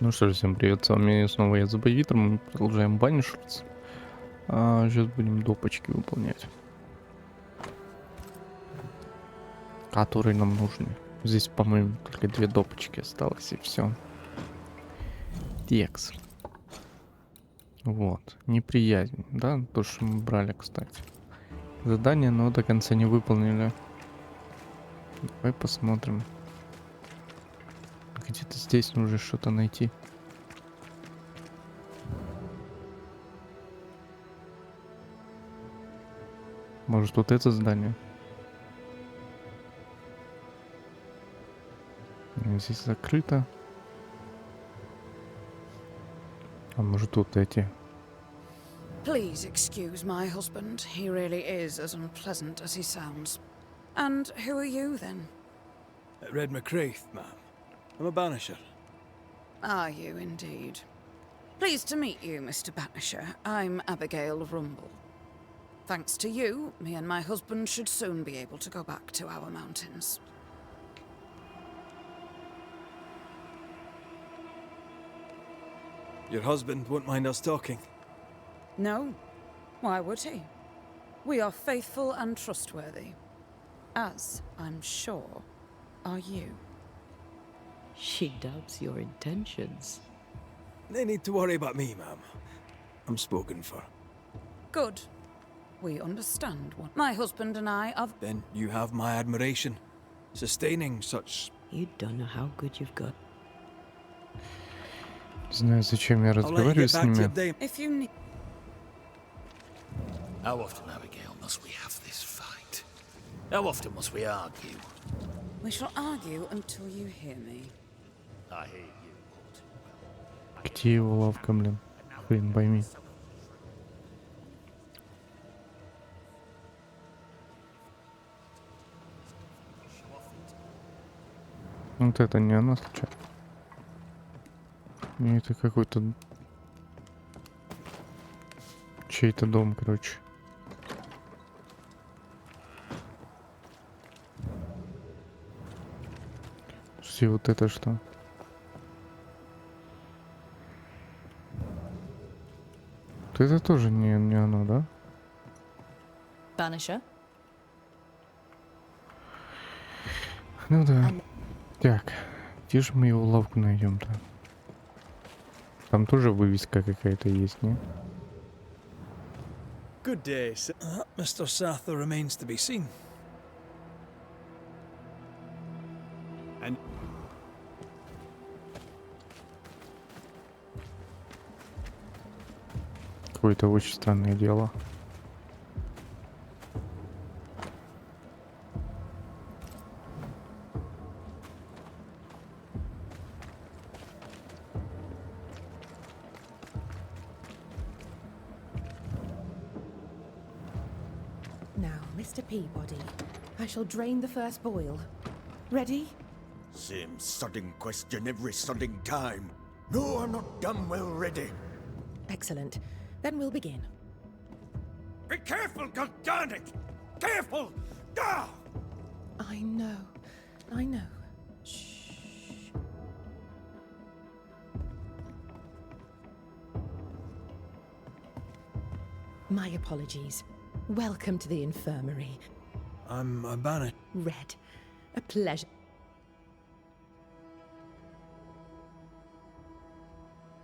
Ну что ж, всем привет, с вами снова я, ThebyVittor, мы продолжаем Banishers. Сейчас будем допочки выполнять, которые нам нужны. Здесь, по-моему, только 2 допочки осталось, и все. Текс. Вот, неприязнь, да, то, что мы брали, кстати. Задание, но до конца не выполнили. Давай посмотрим. Где-то здесь нужно что-то найти. Может, вот это здание? Здесь закрыто. А может, вот эти? Please excuse my husband. He really is as unpleasant as he sounds. And who are you, then? Red McCraith, ma'am. I'm a banisher. Are you, indeed? Pleased to meet you, Mr. Banisher. I'm Abigail Rumble. Thanks to you, me and my husband should soon be able to go back to our mountains. Your husband won't mind us talking. No. Why would he? We are faithful and trustworthy. As, I'm sure, are you. She doubts your intentions. No need to worry about me, ma'am. I'm spoken for. Good. We understand what my husband and I are... Then you have my admiration. Sustaining such... You don't know how good you've got. Не знаю, зачем я I'll let you разговариваю get с back to your ними. day. If you need... How often, Abigail, must we have this fight? How often must we argue? We shall argue until you hear me. I hear you all too well. Где его лавка, блин? Хрен пойми. Вот это не она случайно. Не, это какой-то... Чей-то дом, короче. Слушайте, вот это что? Вот это тоже не оно, да? Banisher? Ну да. Так, где же мы его лавку найдем-то? Там тоже вывеска какая-то есть, не? Good day, sir. Mr. Sather remains to be seen. And... Какое-то очень странное дело. Now, Mr. Peabody, I shall drain the first boil. Ready? Same sodding question every sodding time. No, I'm not done well ready. Excellent. Then we'll begin. Be careful, goddarn it! Careful! Ah! I know. I know. Shh. My apologies. Welcome to the infirmary. I'm a banisher. Red. A pleasure.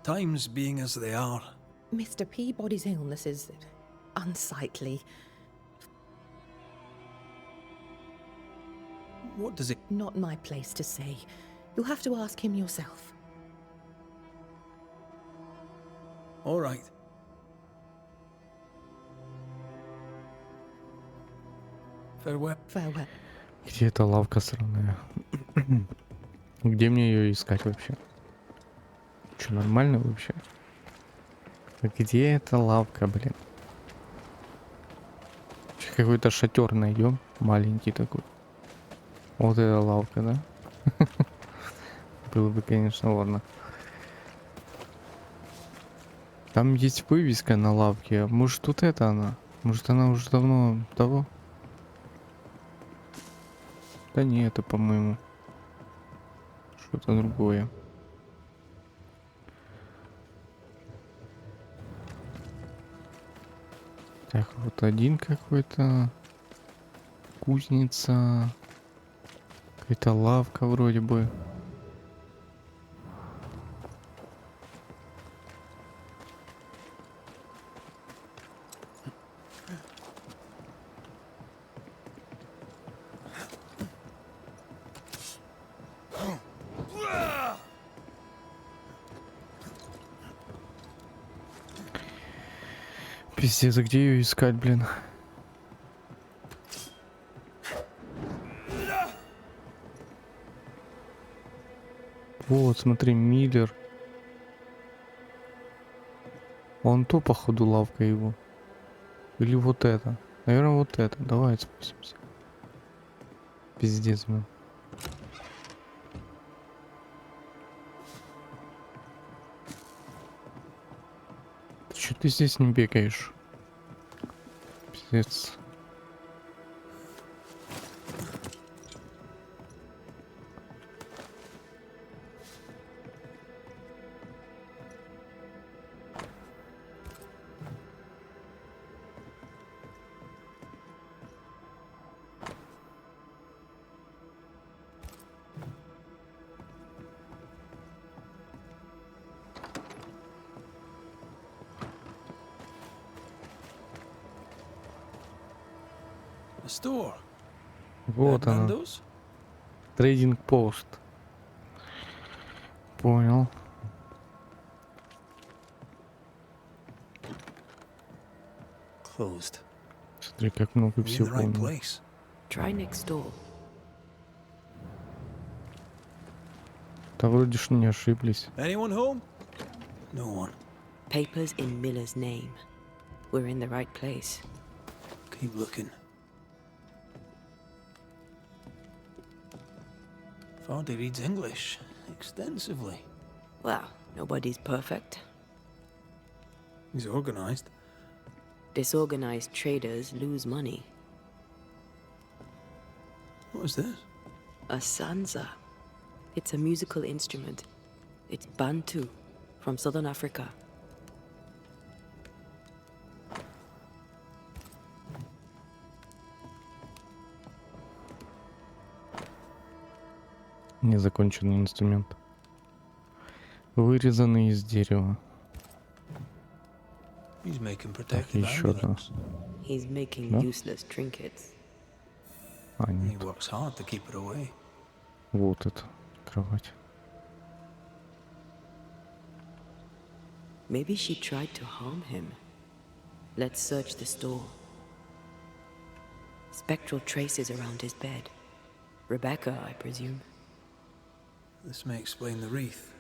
Times being as they are. Mr. Peabody's illness is unsightly. What does it... Not my place to say. You'll have to ask him yourself. All right. Farewell. Farewell. Где эта лавка сраная? Где мне ее искать вообще? Че, нормально вообще? Где эта лавка, блин? Какой-то шатер найдем, маленький такой. Вот эта лавка, да? Было бы, конечно, ладно. Там есть вывеска на лавке. Может, тут это она? Может, она уже давно того? Да не, это, по-моему, что-то другое. Так, вот один какой-то. Кузница. Какая-то лавка вроде бы. Пиздец, а где ее искать, блин? Вот, смотри, Миллер. Вон то, походу, лавка его. Или вот это. Наверное, вот это. Давай спустимся. Пиздец, блин. Чё ты здесь не бегаешь? Пиздец. A store. Вот она. Nando's? Трейдинг пост. Понял. Closed. Смотри, как много Are we in всего the right помню. place? Try next door. Да вроде ж не ошиблись. Anyone home? No one. Papers in Miller's name. We're in the right place. Keep looking. Vardy reads English extensively. Well, nobody's perfect. He's organized. Disorganized traders lose money. What is this? A sanza. It's a musical instrument. It's Bantu, from southern Africa. Незаконченный инструмент. Вырезанный из дерева. He's making Так, protective еще одна. amulets. He's making No? useless trinkets. А, He нет. works hard to keep it away. Вот это. Кровать. Maybe she tried to harm him. Let's search the store. Spectral traces around his bed. Rebecca, I presume. This may explain the wreath.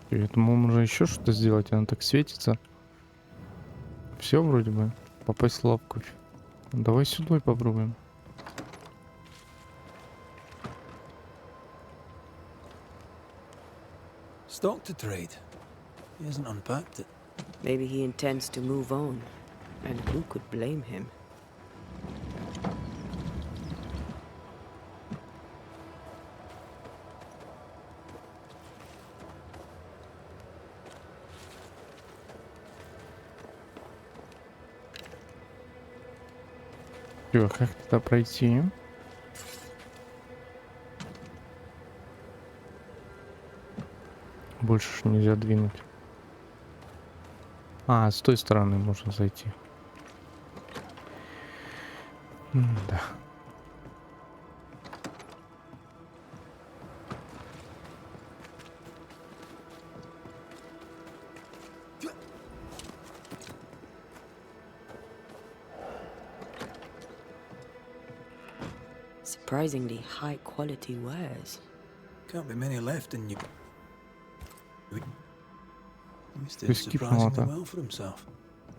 Я думал, можно еще что-то сделать. Она так светится. Все вроде бы. Попасть в лавку. Давай сюда попробуем. Stock to trade. He hasn't unpacked it. Maybe he intends to move on. And who could blame him? Чё, как туда пройти? Больше ж нельзя двинуть. А, с той стороны можно зайти. Да. Surprisingly high quality wares. Can't be many left in you. He's doing Just keep surprisingly water. well for himself.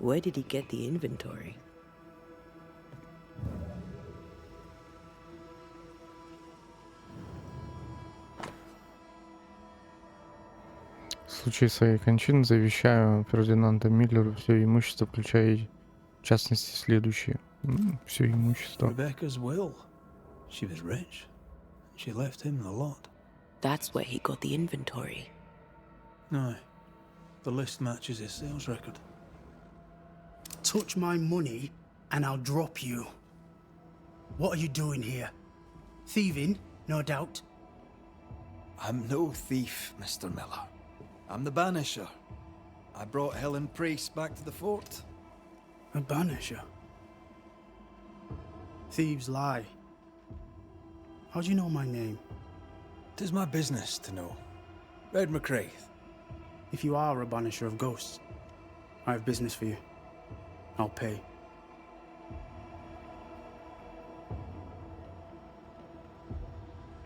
Where did he get the inventory? В случае своей кончины завещаю Фердинанду Миллеру все имущество, включая, в частности, следующее. Все имущество. Rebecca's will. She was rich. She left him the lot. That's where he got the inventory. Aye. The list matches his sales record. Touch my money and I'll drop you. What are you doing here? Thieving, no doubt. I'm no thief, Mr. Miller. I'm the Banisher. I brought Helen Priest back to the fort. A banisher? Thieves lie. How do you know my name? 'Tis my business to know. Red McCraith. If you are a banisher of ghosts, I have business for you. I'll pay.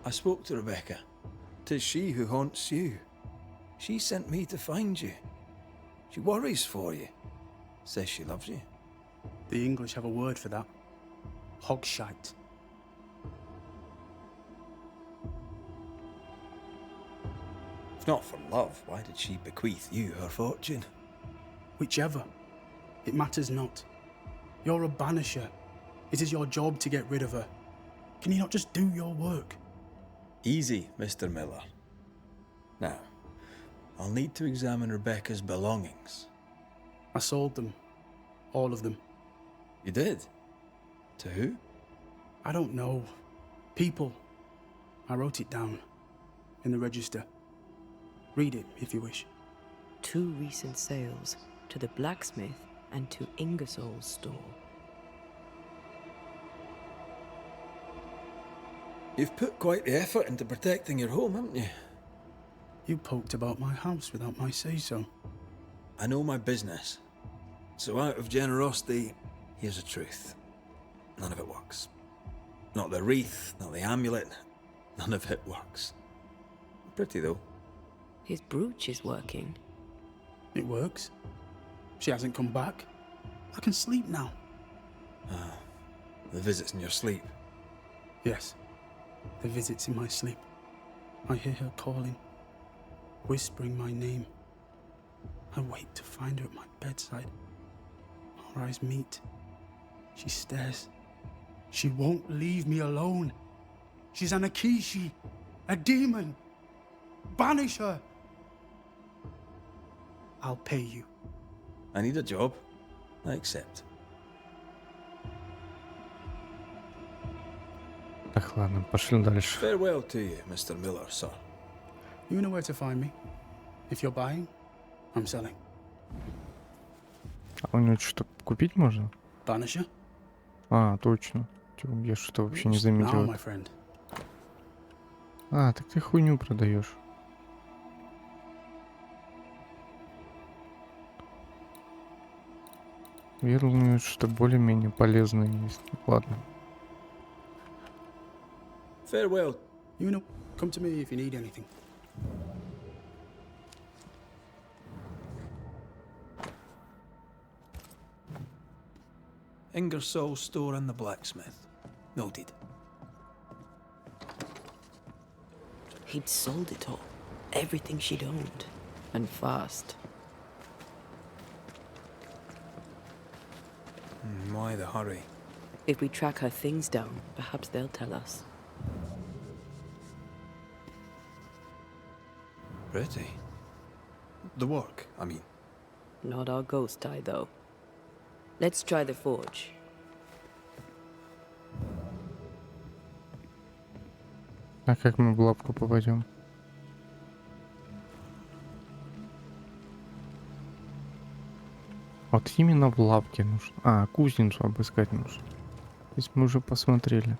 I spoke to Rebecca. 'Tis she who haunts you. She sent me to find you. She worries for you. Says she loves you. The English have a word for that. Hogshite. If not for love, why did she bequeath you her fortune? Whichever. It matters not. You're a banisher. It is your job to get rid of her. Can you not just do your work? Easy, Mr. Miller. Now, I'll need to examine Rebecca's belongings. I sold them. All of them. You did? To who? I don't know. People. I wrote it down. In the register. Read it, if you wish. 2 recent sales to the blacksmith and to Ingersoll's store. You've put quite the effort into protecting your home, haven't you? You poked about my house without my say-so. I know my business. So out of generosity, here's the truth. None of it works. Not the wreath, not the amulet. None of it works. Pretty, though. His brooch is working. It works. She hasn't come back. I can sleep now. The visits in your sleep. Yes. The visits in my sleep. I hear her calling. Whispering my name. I wait to find her at my bedside. Our eyes meet. She stares. She won't leave me alone. She's an Akishi, a demon. Banish her. I'll pay you. I need a job. I accept. Так, ладно, пошли дальше. Farewell to you, Mr. Miller, sir. You know where to find me. If you're buying, I'm selling. А у него что-то купить можно? Banisher? А, точно. Тьфу, я что-то вообще не заметил. Now, my friend. А, так ты хуйню продаешь. Я думаю, что более-менее полезное есть. Ладно. Farewell. You know, come to me if you need anything. Ingersoll's store and the blacksmith. Noted. He'd sold it all. Everything she'd owned. And fast. Why the hurry? If we track her things down, perhaps they'll tell us. Pretty. The work, I mean. Not our ghost eye, though. Let's try the forge. А как мы в лавку попадем? Вот именно в лавке нужно. А, кузницу обыскать нужно. Здесь мы уже посмотрели.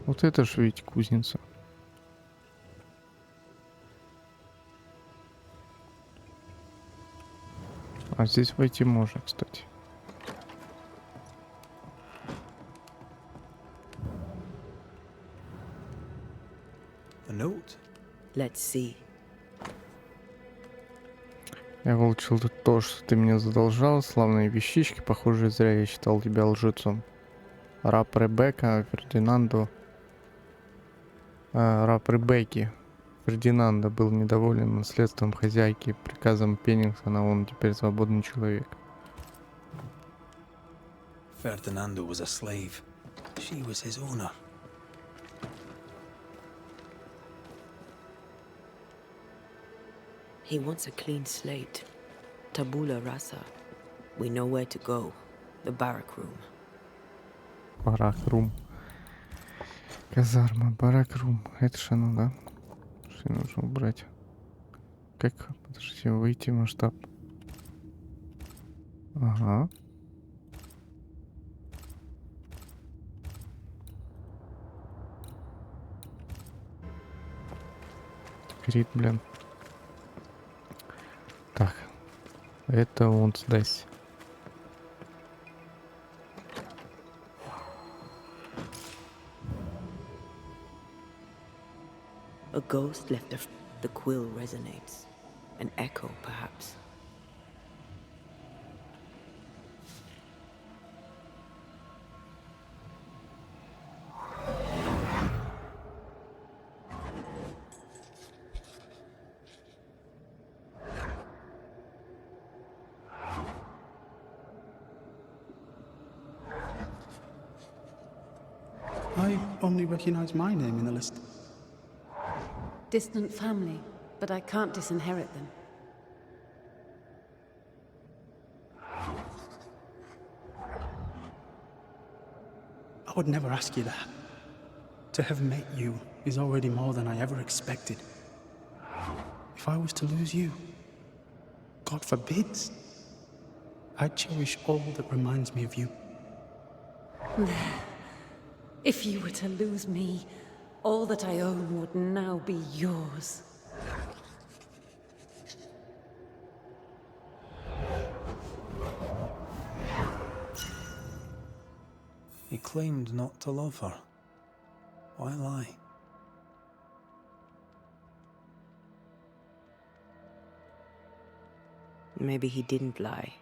Вот это ж ведь кузница. А здесь войти можно, кстати. A note. Let's see. Я получил тут то, что ты мне задолжал. Славные вещички. Похоже, зря я считал тебя лжецом. Раб Ребекка, Фердинанду... раб Ребекки. Фердинанда был недоволен наследством хозяйки, приказом Пеннингтона, он теперь свободный человек. Ferdinando was a slave. She was his owner. He wants a clean slate. Tabula rasa. We know where to go. The barrack room. Барак-рум. Казарма, барак-рум. Это ж оно, да? Что нужно убрать? Как? Подождите, выйти в масштаб. Ага. Крит, блин. Так. Это он здесь. A ghost left the quill resonates. An echo, perhaps. I only recognize my name in the list. Distant family, but I can't disinherit them. I would never ask you that. To have met you is already more than I ever expected. If I was to lose you, God forbids, I'd cherish all that reminds me of you. If you were to lose me, all that I own would now be yours. He claimed not to love her. Why lie? Maybe he didn't lie.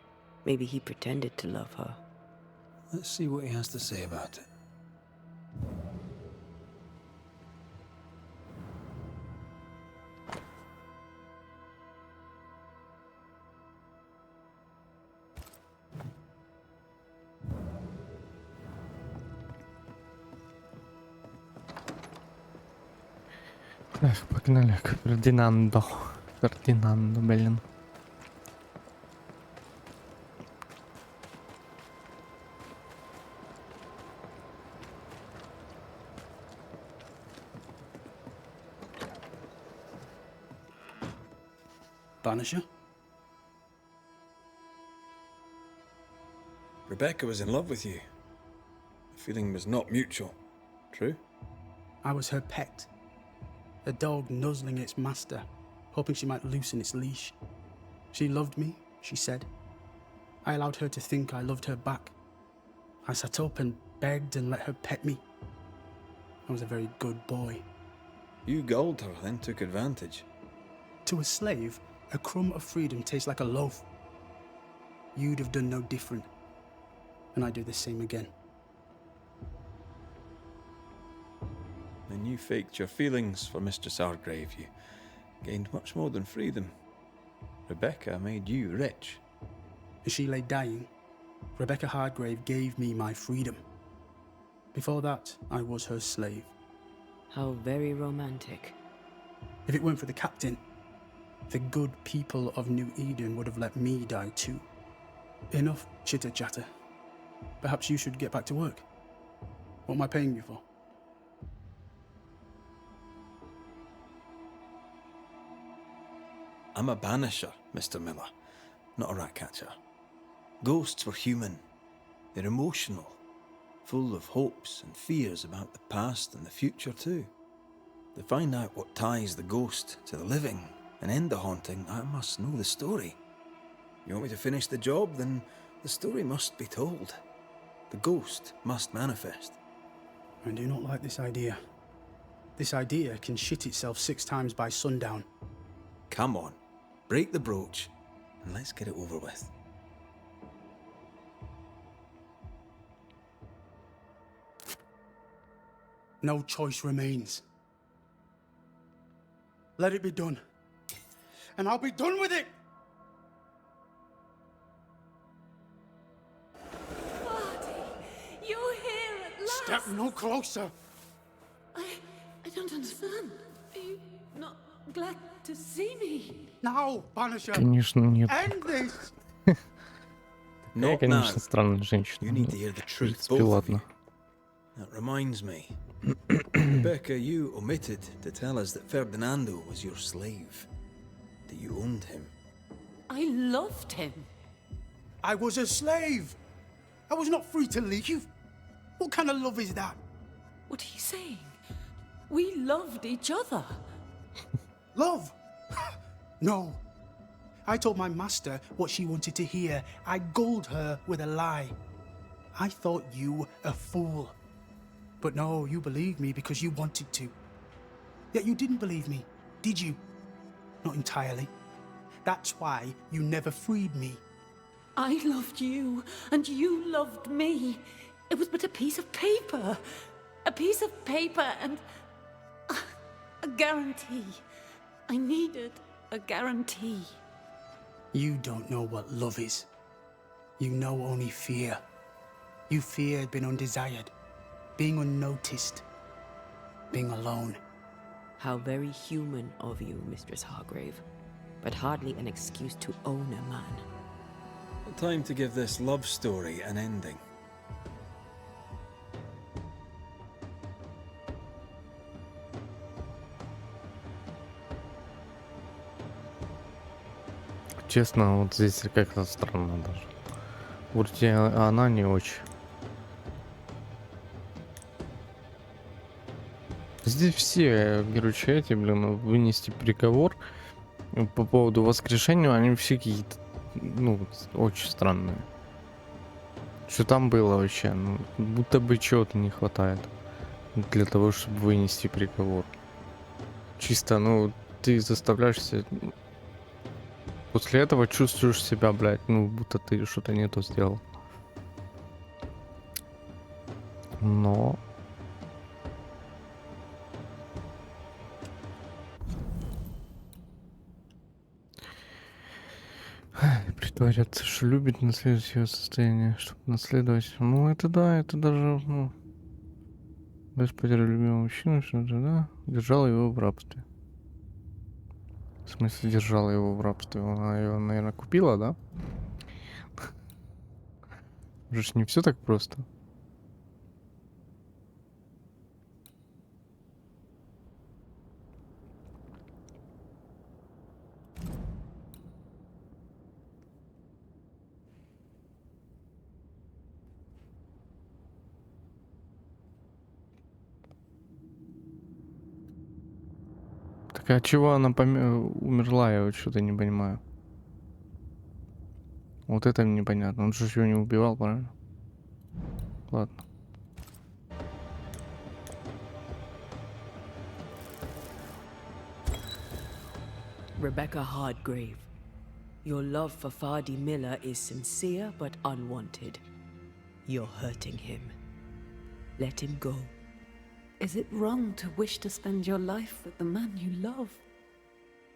Maybe he pretended to love her. Let's see what he has to say about it. Так, погнали к Фердинанду. Фердинанду, блин. Banisher? Rebecca was in love with you. The feeling was not mutual. True? I was her pet. A dog nuzzling its master, hoping she might loosen its leash. She loved me, she said. I allowed her to think I loved her back. I sat up and begged and let her pet me. I was a very good boy. You gulled her, then took advantage. To a slave, a crumb of freedom tastes like a loaf. You'd have done no different, and I'd do the same again. When you faked your feelings for Mistress Argrave, you gained much more than freedom. Rebecca made you rich. As she lay dying, Rebecca Hardgrave gave me my freedom. Before that, I was her slave. How very romantic. If it weren't for the captain, the good people of New Eden would have let me die too. Enough chitter-chatter. Perhaps you should get back to work. What am I paying you for? I'm a banisher, Mr. Miller, not a rat catcher. Ghosts were human. They're emotional, full of hopes and fears about the past and the future too. To find out what ties the ghost to the living and end the haunting, I must know the story. You want me to finish the job? Then the story must be told. The ghost must manifest. I do not like this idea. This idea can shit itself 6 times by sundown. Come on, break the brooch and let's get it over with. No choice remains. Let it be done. And I'll be done with it! You're here at last! Step no closer! I don't understand. Are you not glad to see me. Now, Banisher, Конечно, нет. end this. Такая, Not конечно, now. странная женщина. You need to hear the В truth, принципе, both of ладно. you. That reminds me. Rebecca, you omitted to tell us that Ferdinando was your slave. That you owned him. I loved him. I was a slave. I was not free to leave. What kind of love is that? What are you saying? We loved each other. Love? No. I told my master what she wanted to hear. I gulled her with a lie. I thought you a fool. But no, you believed me because you wanted to. Yet you didn't believe me, did you? Not entirely. That's why you never freed me. I loved you, and you loved me. It was but a piece of paper. A piece of paper and a guarantee. I needed a guarantee. You don't know what love is. You know only fear. You feared being undesired, being unnoticed, being alone. How very human of you, Mistress Hargrave, but hardly an excuse to own a man. Time to give this love story an ending. Честно, вот здесь как-то странно даже. Вроде она не очень. Здесь все, короче, эти, блин, вынести приговор по поводу воскрешения, они все какие-то, ну, очень странные. Что там было вообще? Ну, будто бы чего-то не хватает для того, чтобы вынести приговор. Чисто, ну, ты заставляешься... После этого чувствуешь себя, блядь, ну, будто ты что-то не то сделал. Но... Притворяться, что любит, наследовать ее состояние, чтобы наследовать. Ну, это да, это даже, ну... Без потери любимого мужчины, что-то, да? Держал его в рабстве. В смысле, держала его в рабстве? Она его, наверное, купила, да? Уже ж не все так просто. Так а чего она умерла, я вот что-то не понимаю. Вот это мне непонятно. Он же его не убивал, правильно? Ладно. Rebecca Hardgrave, your love for Fardy Miller is sincere but unwanted. You're hurting him. Let him go. Is it wrong to wish to spend your life with the man you love?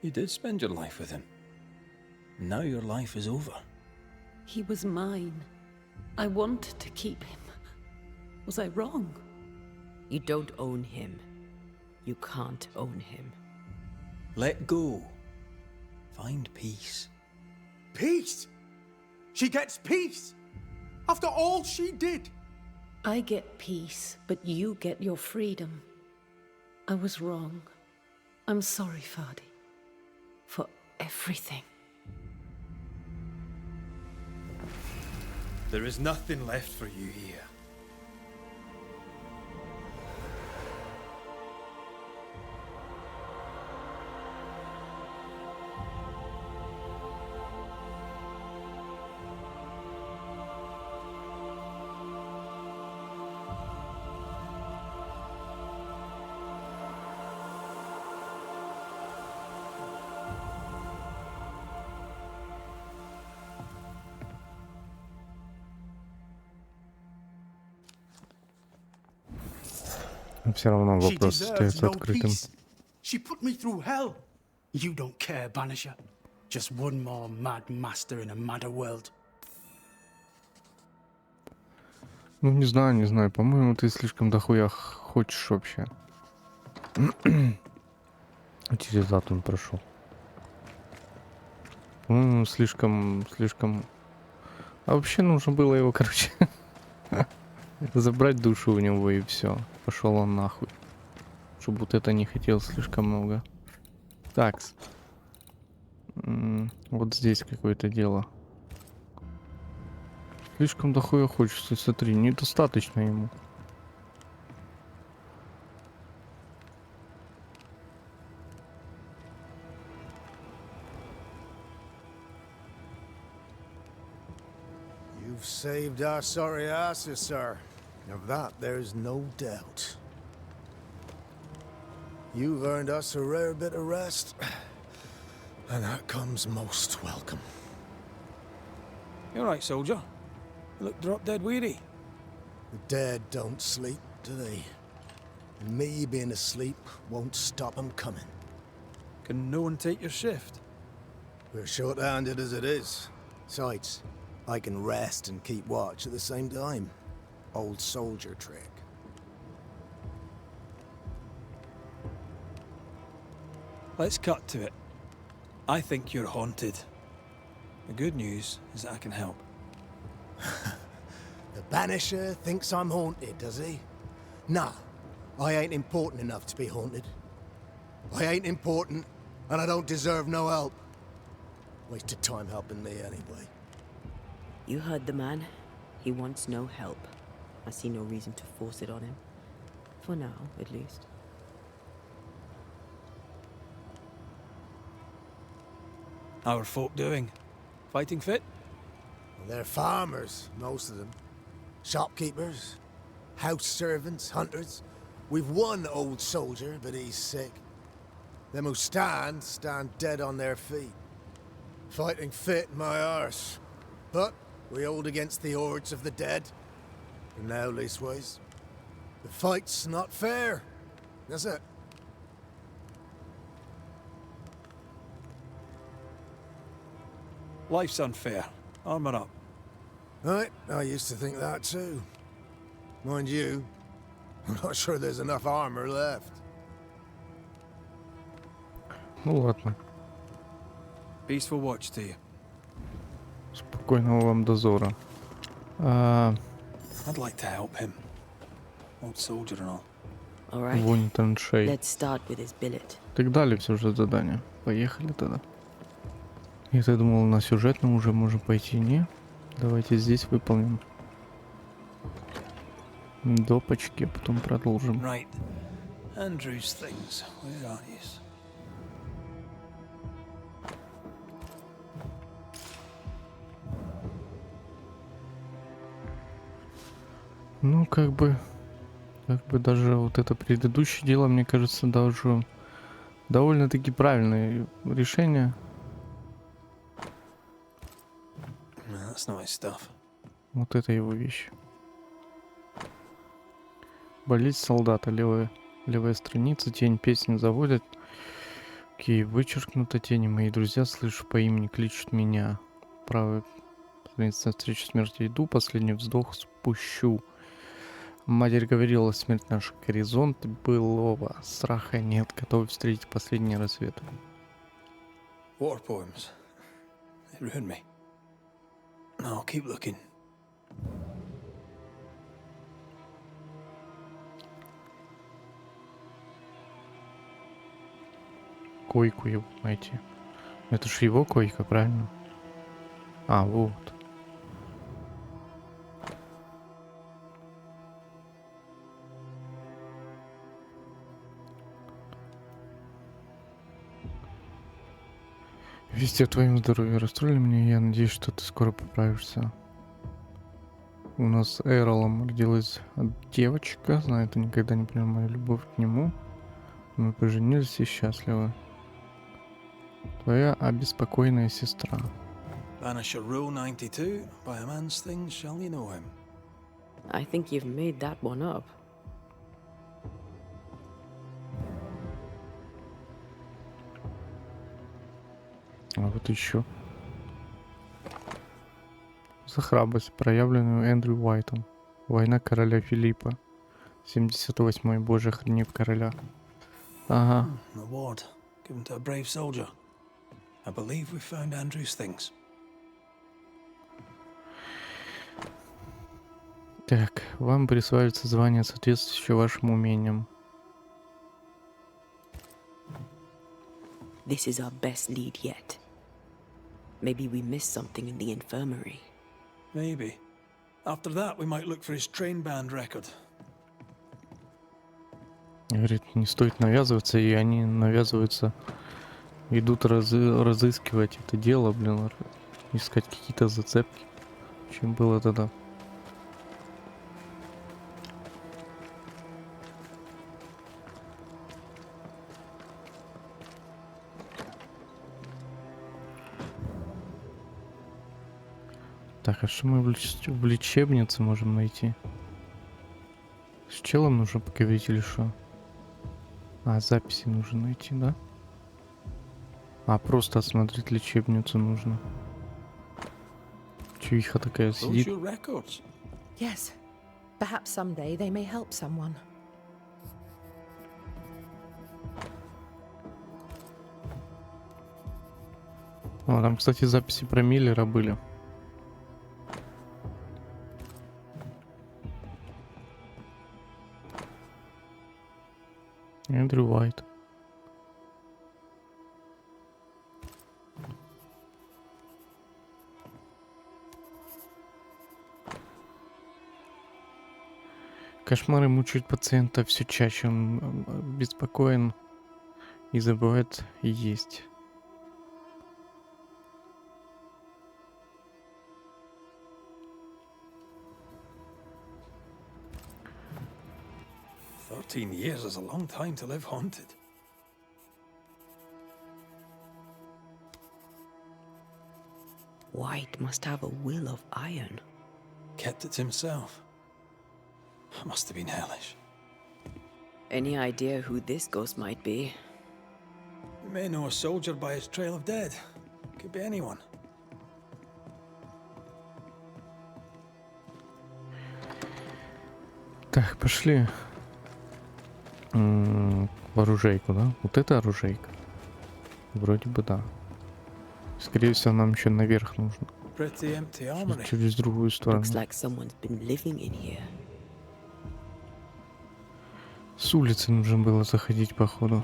You did spend your life with him. Now your life is over. He was mine. I wanted to keep him. Was I wrong? You don't own him. You can't own him. Let go. Find peace. Peace? She gets peace? After all she did? I get peace, but you get your freedom. I was wrong. I'm sorry, Fardy. For everything. There is nothing left for you here. Все равно She вопрос deserves остается no открытым. peace. She put me through hell. You don't care, Banisher. Just one more mad master in a madder world. Ну, не знаю, не знаю. По-моему, ты слишком дохуя хочешь вообще. Через ад он прошел. Слишком. А вообще нужно было его, короче, забрать душу у него и все. Пошел он нахуй. Чтобы вот это не хотел слишком много. Так. Вот здесь какое-то дело. Слишком дохуя хочется, смотри, недостаточно ему. You've saved our sorry asses, sir. Of that, there's no doubt. You've earned us a rare bit of rest, and that comes most welcome. You alright, soldier? You look drop dead weary. The dead don't sleep, do they? And me being asleep won't stop 'em coming. Can no one take your shift? We're short-handed as it is. Besides, I can rest and keep watch at the same time. Old soldier trick. Let's cut to it. I think you're haunted. The good news is that I can help. The Banisher thinks I'm haunted, does he? Nah, I ain't important enough to be haunted. I ain't important, and I don't deserve no help. Wasted time helping me anyway. You heard the man. He wants no help. I see no reason to force it on him. For now, at least. How are folk doing? Fighting fit? Well, they're farmers, most of them. Shopkeepers, house servants, hunters. We've one old soldier, but he's sick. Them who stand dead on their feet. Fighting fit, my arse. But we hold against the hordes of the dead. For now, leastways. The fight's not fair. That's it. Life's unfair. Armour up. Right, I used to think that too. Mind you, I'm not sure there's enough armor left. Ну ладно. Peaceful watch to you. Спокойного вам дозора. I'd like to help him. Old soldier and all. All right. Вонь траншей. Let's start with his billet. Так дали все же задание. Поехали тогда. Я-то думал, на сюжетном уже можем пойти. Не? Давайте здесь выполним. Допочки, потом продолжим. Right. Andrew's things. Where are these? Ну, как бы даже вот это предыдущее дело, мне кажется, даже довольно-таки правильное решение. That's not his stuff. Вот это его вещь. Болеть солдата. Левая страница. Тень песни заводит. Окей, вычеркнуто. Тени. Мои друзья, слышу по имени, кличут меня. Правая страница. Встречу смерти иду. Последний вздох спущу. Матерь говорила, смерть наш горизонт былого. Страха нет. Готовы встретить последний рассвет. War poems. They ruined me. No, keep looking. Койку его найти. Это ж его койка, правильно? А, вот. Вести о твоем здоровье расстроили меня. Я надеюсь, что ты скоро поправишься. У нас с Эролом родилась девочка. Знаю, ты никогда не понял мою любовь к нему. Мы поженились и счастливы. Твоя обеспокоенная сестра. Banisher Rule 92. By a man's things shall you know him. I think you've made that one up. А вот еще. За храбрость, проявленную Эндрю Уайтом. Война короля Филиппа. 78-й. Боже, храни короля. Ага. Reward. to a brave soldier. I believe we found Andrew's things. Так, вам присваивается звание, соответствующее вашим умениям. This is our best lead yet. Maybe we missed something in the infirmary. Maybe. After that, we might look for his train band record. Говорит, не стоит навязываться, и они навязываются, идут разыскивать это дело, блин, искать какие-то зацепки. Чем было тогда? Так, а что мы в лечебнице можем найти? С челом нужно поговорить или что? А, записи нужно найти, да? А, просто осмотреть лечебницу нужно. Чувиха такая Those сидит. your records? Yes. Perhaps someday they may help someone. О, там, кстати, записи про Миллера были. Эндрю Уайт. Кошмары мучают пациента все чаще. Он беспокоен и забывает есть. Years is a long time to live haunted. White must have a will of iron. Kept it to himself. Must have been hellish. Any idea who this ghost might be? We may know a soldier by his trail of dead. Could be anyone. Так, пошли. В оружейку, да? Вот это оружейка. Вроде бы да. Скорее всего, нам еще наверх нужно. Pretty empty armory. Через другую сторону. Looks like someone's been living in here. С улицы нужно было заходить, походу.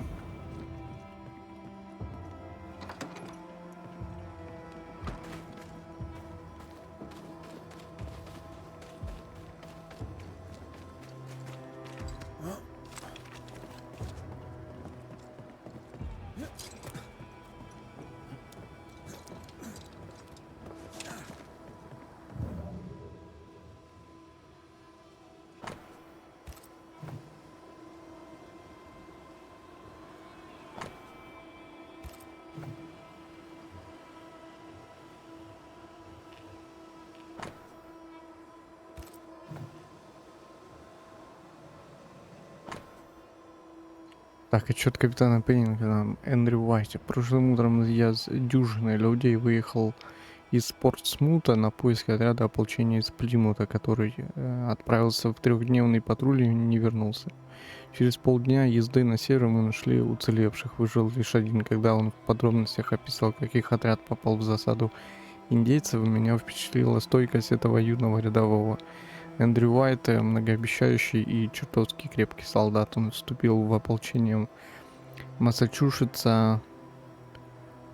Так, отчет капитана Пеннингтона Эндрю Уайта. Прошлым утром я с дюжиной людей выехал из Портсмута на поиски отряда ополчения из Плимута, который отправился в трехдневный патруль и не вернулся. Через полдня езды на север мы нашли уцелевших. Выжил лишь один. Когда он в подробностях описал, как их отряд попал в засаду индейцев, меня впечатлила стойкость этого юного рядового. Эндрю Уайт, многообещающий и чертовски крепкий солдат. Он вступил в ополчение Массачусетса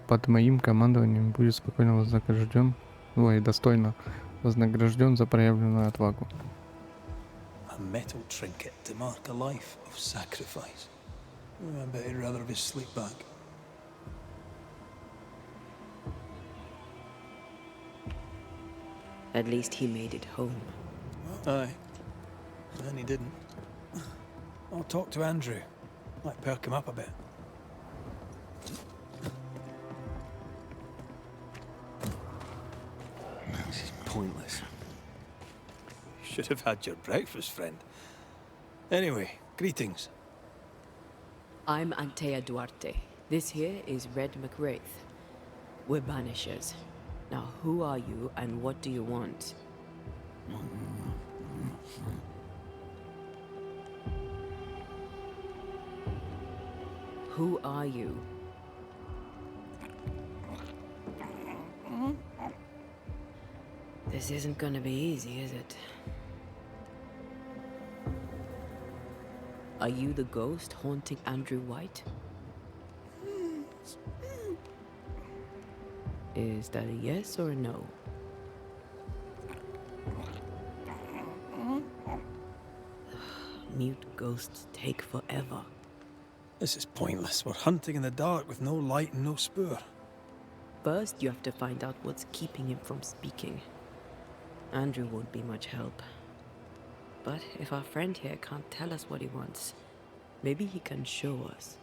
под моим командованием, будет спокойно вознагражден, достойно вознагражден за проявленную отвагу. A metal trinket to mark a life of sacrifice. I bet he'd rather have his sleep back. At least he made it home. Aye. And he didn't. I'll talk to Andrew. Might perk him up a bit. This is pointless. You should have had your breakfast, friend. Anyway, greetings. I'm Antea Duarte. This here is Red McWraith. We're Banishers. Now, who are you and what do you want? Who are you? This isn't gonna be easy, is it? Are you the ghost haunting Andrew White? Is that a yes or a no? Mute ghosts take forever. This is pointless. We're hunting in the dark with no light and no spoor. First, you have to find out what's keeping him from speaking. Andrew won't be much help. But if our friend here can't tell us what he wants, maybe he can show us.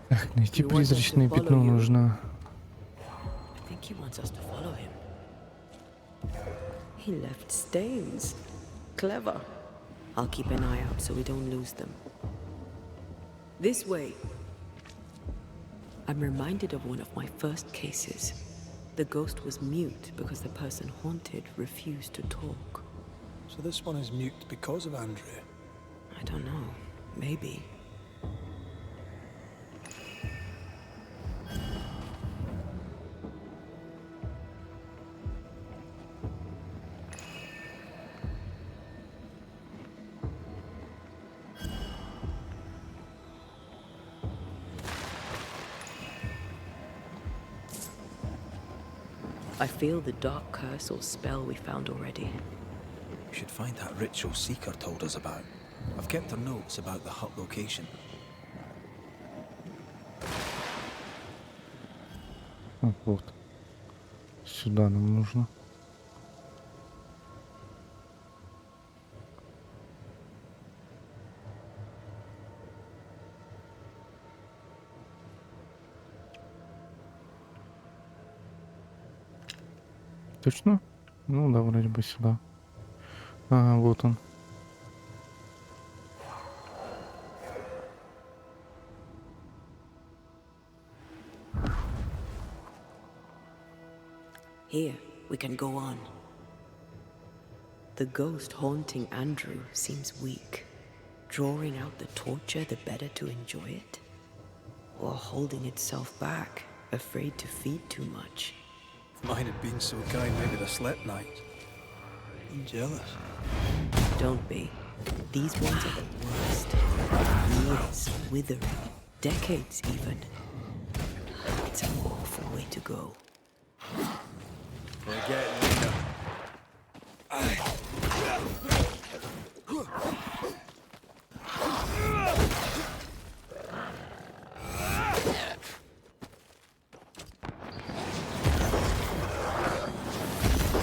Ах, найти призрачное пятно нужно. I think he wants us to follow him. He left stains. Clever. I'll keep an eye out so we don't lose them. This way. I'm reminded of one of my first cases. The ghost was mute because the person haunted refused to talk. So this one is mute because of Andrew? I don't know. Maybe. I feel the dark curse or spell we found already. We should find that ritual Seeker told us about. I've kept her notes about the hut location. Вот. Сюда нам нужно. Точно? Ну да, вроде бы сюда. А, вот он. Here, we can go on. The ghost haunting Andrew seems weak. Drawing out the torture the better to enjoy it? Or holding itself back, afraid to feed too much? If mine had been so kind, maybe I'd have slept night. I'm jealous. Don't be. These ones are the worst. Years, withering, decades even. It's an awful way to go. We're getting there.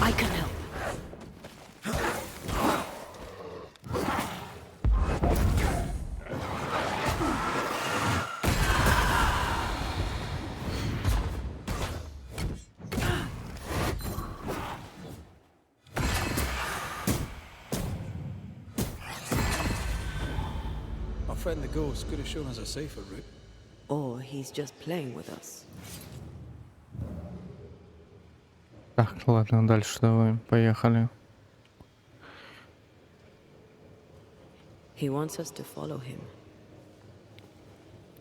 I can help. Our friend the ghost could have shown us a safer route. Or he's just playing with us. Так, ладно, дальше давай, поехали. He wants us to follow him.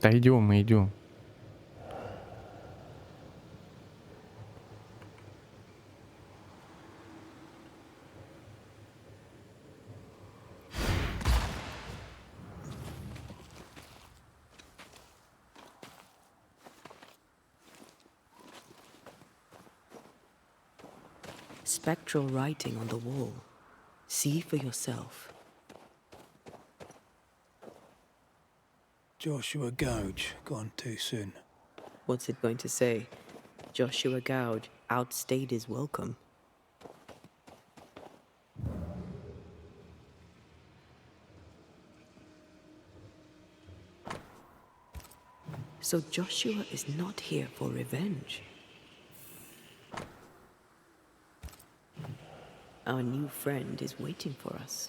Да идем, мы идем. Spectral writing on the wall. See for yourself. Joshua Gouge, gone too soon. What's it going to say? Joshua Gouge outstayed his welcome. So Joshua is not here for revenge. Our new friend is waiting for us.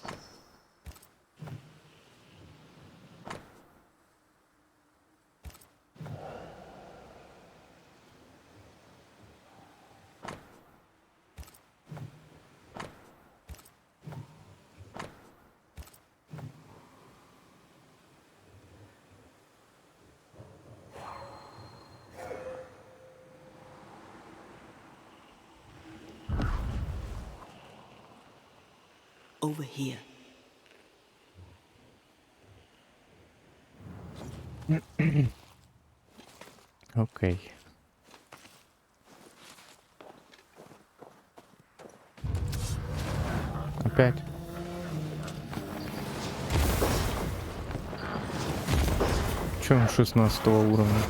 over here. Окей. Опять. Че он 16 уровня?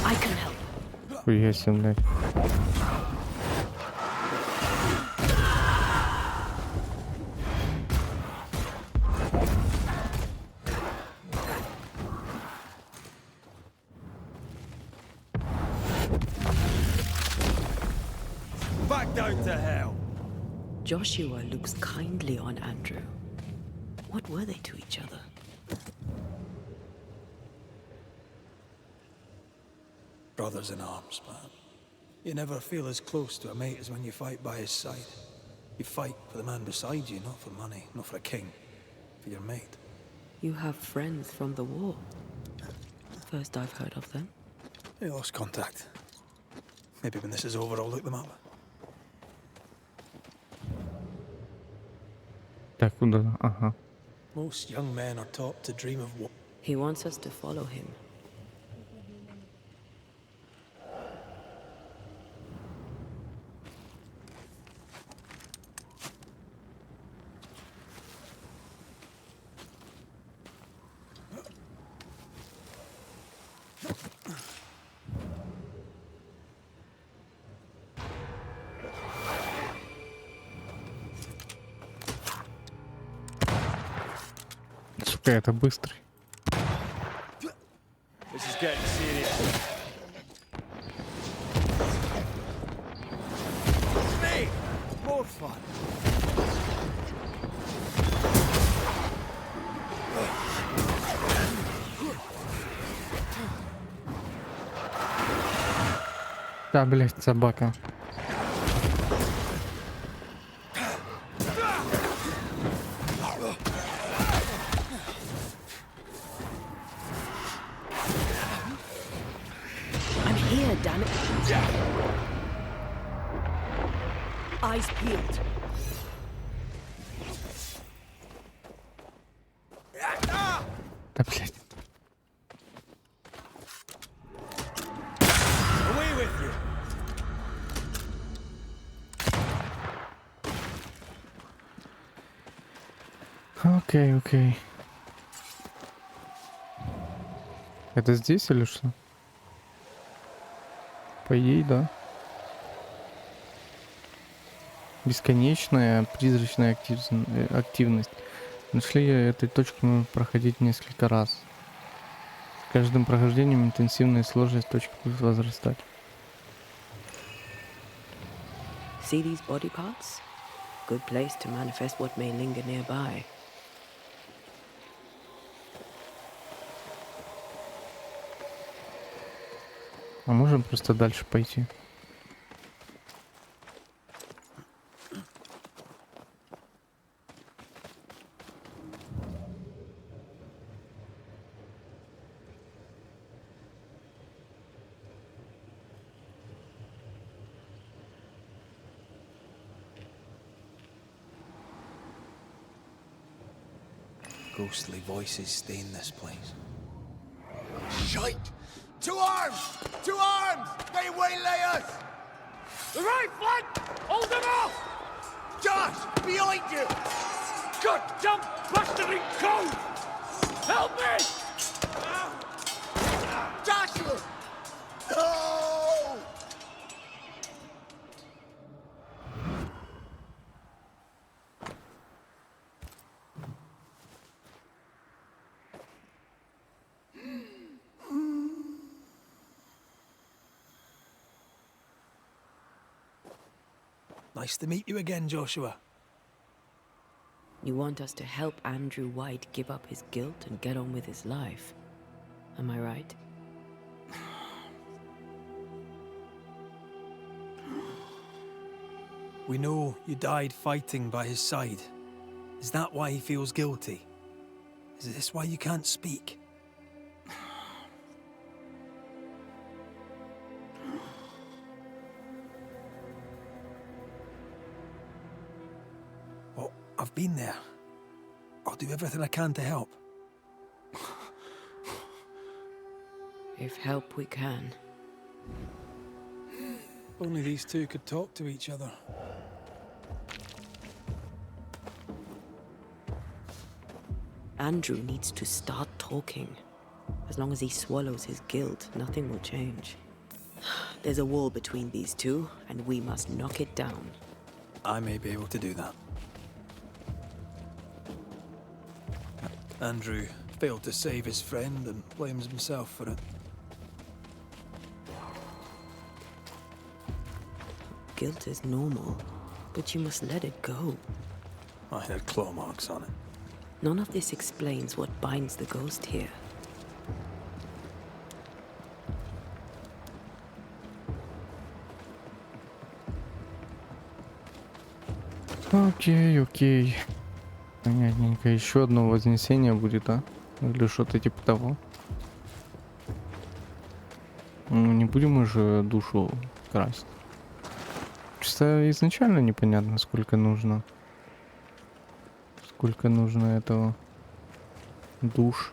I can help. Хуя себе, блядь. Back down to hell. Joshua looks kindly on Andrew. What were they to each other? Brothers in arms, man. You never feel as close to a mate as when you fight by his side. You fight for the man beside you, not for money, not for a king. For your mate. You have friends from the war. First I've heard of them. They lost contact. Maybe when this is over, I'll look them up. Так, куда? Ага. Most young men are taught to dream of war. He wants us to follow him. Сука, это быстрый. This is getting serious. Me! More fun. Да, блядь, собака. I'm here, damn it. Eyes peeled. Да, блядь. Away with you. Окей, окей. Это здесь или что? По идее, да. Бесконечная призрачная активность. Нашли этой точки нужно проходить несколько раз. С каждым прохождением интенсивная сложность точки будет возрастать. See these body parts? Good place to manifest what may linger nearby. А можем просто дальше пойти? Ghostly voices stain this place. Shite! To arms! To arms! They waylay us! The right flank! Hold them off! Josh! Behind you! Good jump, bastarding code! Help me! Joshua! No! Nice to meet you again, Joshua. You want us to help Andrew White give up his guilt and get on with his life. Am I right? We know you died fighting by his side. Is that why he feels guilty? Is this why you can't speak? What I've been there. I'll do everything I can to help. If help we can. Only these two could talk to each other. Andrew needs to start talking. As long as he swallows his guilt, nothing will change. There's a wall between these two, and we must knock it down. I may be able to do that. Andrew failed to save his friend and blames himself for it. Guilt is normal, but you must let it go. I had claw marks on it. None of this explains what binds the ghost here. Окей, окей. Понятненько. Еще одно вознесение будет, а? Или что-то типа того. Ну, не будем уже душу красть. Просто изначально непонятно, сколько нужно. Сколько нужно этого душ.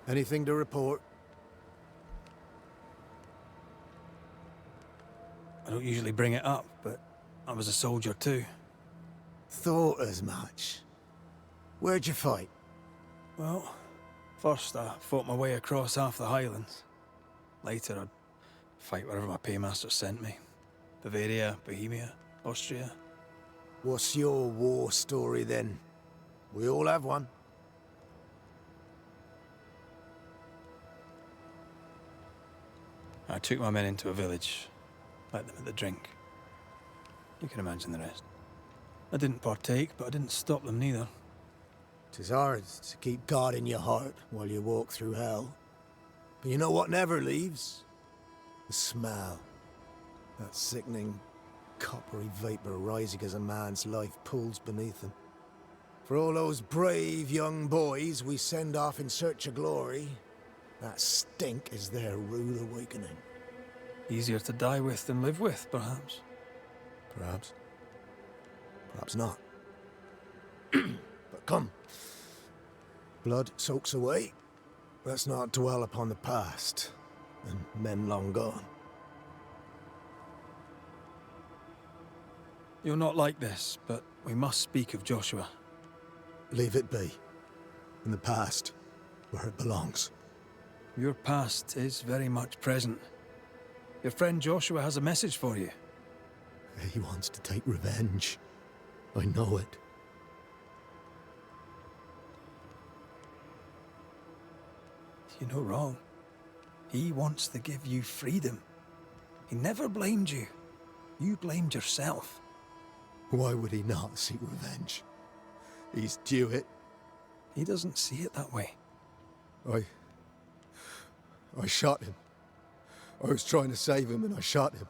Anything to report? I don't usually bring it up, but I was a soldier too. Thought as much. Where'd you fight? Well, first I fought my way across half the Highlands. Later I'd fight wherever my paymaster sent me. Bavaria, Bohemia, Austria. What's your war story then? We all have one. I took my men into a village, let them at the drink. You can imagine the rest. I didn't partake, but I didn't stop them neither. 'Tis hard to keep God in your heart while you walk through hell. But you know what never leaves? The smell. That sickening, coppery vapor rising as a man's life pulls beneath him. For all those brave young boys we send off in search of glory, that stink is their rude awakening. Easier to die with than live with, perhaps. Perhaps. Perhaps not. But come. Blood soaks away. Let's not dwell upon the past and men long gone. You're not like this, but we must speak of Joshua. Leave it be. In the past, where it belongs. Your past is very much present. Your friend Joshua has a message for you. He wants to take revenge. I know it. You're no wrong. He wants to give you freedom. He never blamed you. You blamed yourself. Why would he not seek revenge? He's due it. He doesn't see it that way. I shot him. I was trying to save him and I shot him.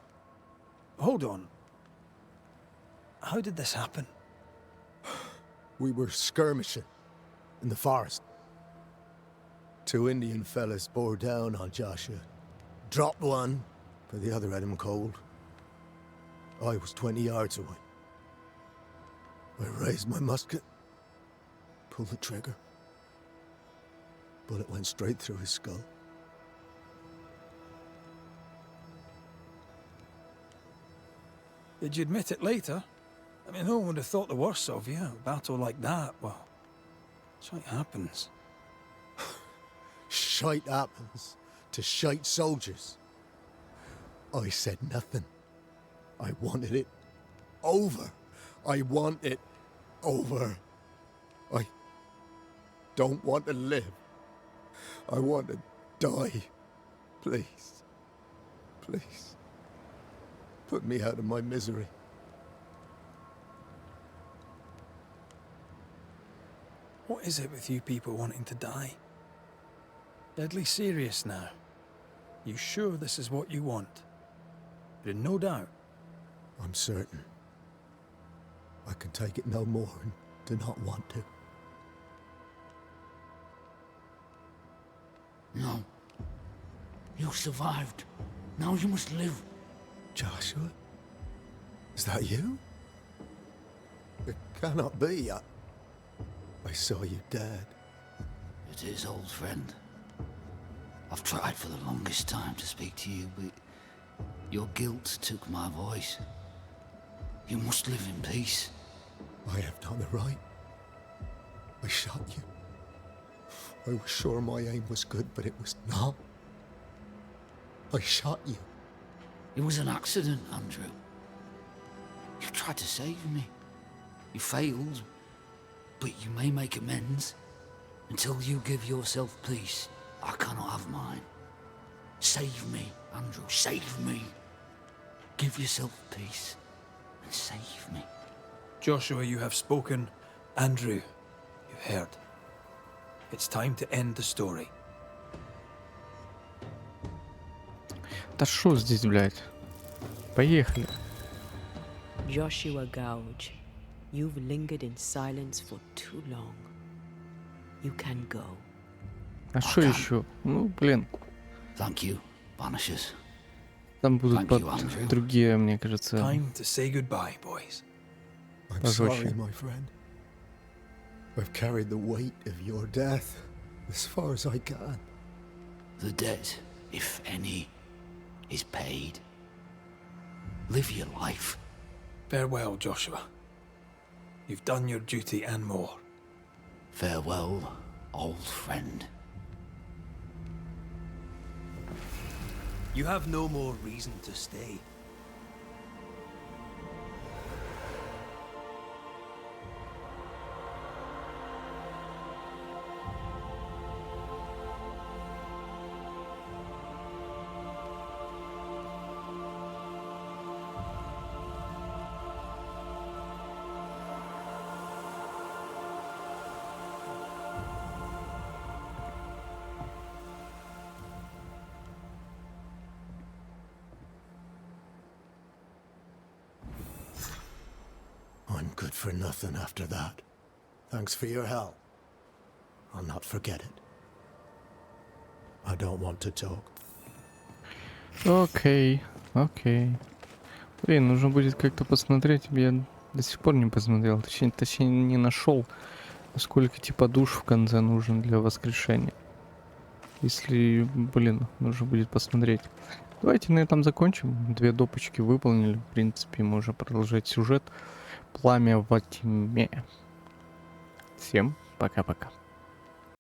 Hold on. How did this happen? We were skirmishing in the forest. Two Indian fellas bore down on Joshua. Dropped one, but the other had him cold. I was 20 yards away. I raised my musket, pulled the trigger. Bullet went straight through his skull. Did you admit it later? I mean, no one would have thought the worst of you. A battle like that, well, shite happens. Shite happens to shite soldiers. I said nothing. I wanted it over. I want it over. I don't want to live. I want to die. Please. Please. Put me out of my misery. What is it with you people wanting to die? Deadly serious now. You sure this is what you want? You're in no doubt. I'm certain. I can take it no more and do not want to. No. You survived. Now you must live. Joshua? Is that you? It cannot be. I saw you dead. It is, old friend. I've tried for the longest time to speak to you, but your guilt took my voice. You must live in peace. I have done the right. I shot you. I was sure my aim was good, but it was not. I shot you. It was an accident, Andrew. You tried to save me. You failed, but you may make amends. Until you give yourself peace, I cannot have mine. Save me, Andrew, save me. Give yourself peace and save me. Joshua, you have spoken. Andrew, you've heard. It's time to end the story. Да шо здесь, блядь? Поехали. Joshua Gouge, you've lingered in silence for too long. You can go. А шо еще? Ну, блин. Thank you, Banishers. Там будут Thank you, Andrew. другие, мне кажется. Time to say goodbye, boys. I'm Пожестче. sorry, my friend. I've carried the weight of your death as far as I can. The debt, if any, is paid. Live your life. Farewell, Joshua. You've done your duty and more. Farewell, old friend. You have no more reason to stay. I'm good for nothing after that. Thanks for your help. I'll not forget it. I don't want to talk. Окей, окей. Блин, нужно будет как-то посмотреть. Я до сих пор не посмотрел. Точнее не нашел, сколько типа душ в конце нужно для воскрешения. Если, блин, нужно будет посмотреть. Давайте на этом закончим. 2 допочки выполнили. В принципе, можно продолжать сюжет. Пламя во тьме. Всем пока-пока.